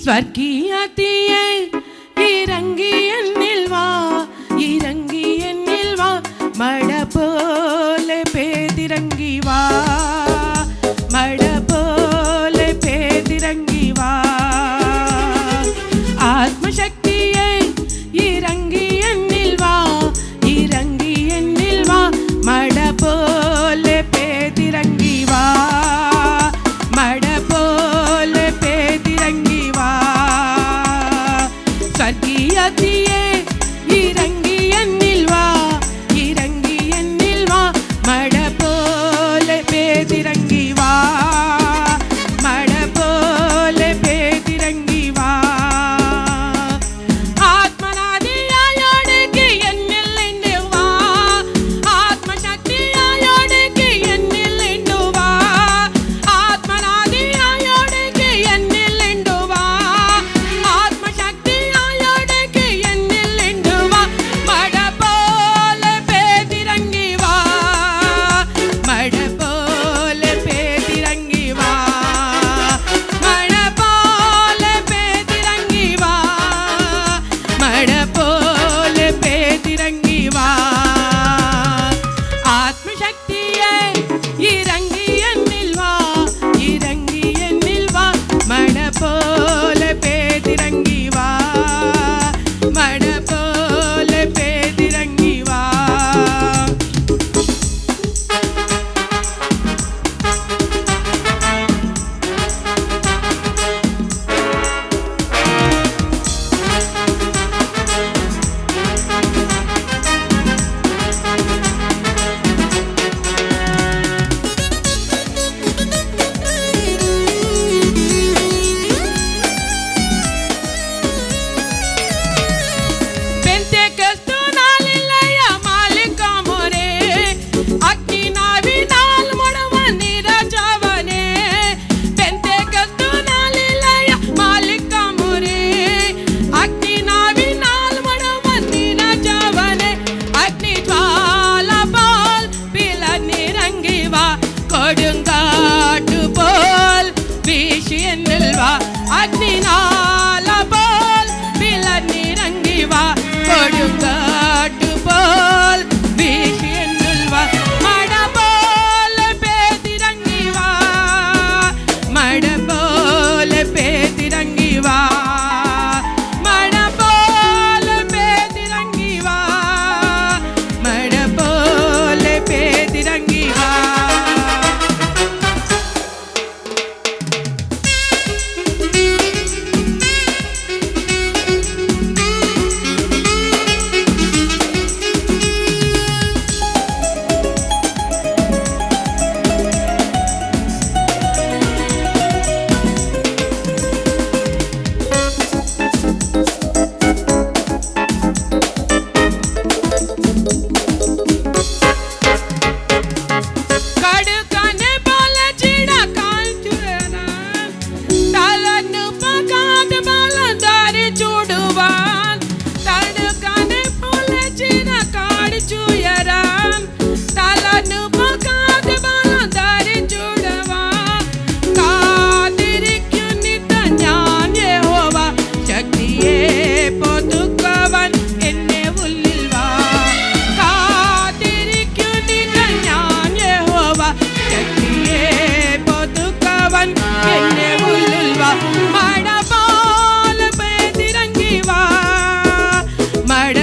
ஸ்வர்கியத்தியே இறங்கி என்னில் வா, இறங்கி என்னில் வா, மழ போல பேதிறங்கி வா, மழ போல பேதிறங்கி வா. ஆத்மசக்தியே இறங்கி என்னில் வா, இறங்கி என்னில் வா, மழ போல பேதிறங்கி வா, மழ போல பேதிறங்கி வா. ஸ்வர்கியத்தியே இறங்கி என்னில் வா, இறங்கி என்னில் வா, மழ போல பேதிறங்கி வா, மழ போல பேதிறங்கி வா. ஆத்மநாதியாயோடுக்கு என்னில் இண்டு வா, ஆத்மசக்தியாயோடுக்கு என்னில் இண்டு வா, ஆத்மநாதியாயோடுக்கு என்னில் இண்டு வா, ஆத்மசக்தியாயோடுக்கு என்னில் இண்டு வா, மழ போல பேதிறங்கி வா, மழ போல பேதிறங்கி வா, மழ போல பேதிறங்கி வா, மழ போல பேதிறங்கி வா. ஆத்மசக்தியே இறங்கி என்னில் வா, இறங்கி என்னில் வா, மழ போல பேதிறங்கி வா, மழ போல பேதிறங்கி வா. பெந்தெகோஸ்து நாளிலேய மாலிகமுரே, அக்கினாவினால் முழுவன் நிரஜவனே. பெந்தெகோஸ்து நாளிலேய மாலிகமுரே, அக்கினாவினால் முழுவன் நிரஜவனே. அக்னி ஜ்வாலா போல் பிளர்ந்திறங்கி வா, கொடுங்காற்று போல் வீசி என்னில் வா, அக்னி நாளா போல் பிளர்ந்திறங்கி வா, கொடுங்காற்று போல் வீசி என்னில் வா, மழ போல பேதிறங்கி வா, மழ போல பேதிறங்கி வா, மழ போல பேதிறங்கி வா, மழ போல பேதிறங்கி வா. கடுக்கனை போல சிடா காய்ச்சுறான், தலன்னு பகாத பலம் தாரி சுடுவான். கடுக்கனை போல சிடா காய்ச்சுறான், தலன்னு பகாத பலம் தாரி சுடுவான். காத்திരിക്കും നിത്യം ഞാൻ യഹോവ, ശക്തിയെ പുതുക്കവൻ എന്നെ ഉള്ളിൽ വാ. കാത്തിരിക്കും നിത്യം ഞാൻ യഹോവ, ശക്തിയെ പുതുക്കവൻ എന്നെ ഉള്ളിൽ വാ. മഴ പോലെ പേതിറങ്ങി വാ, മഴ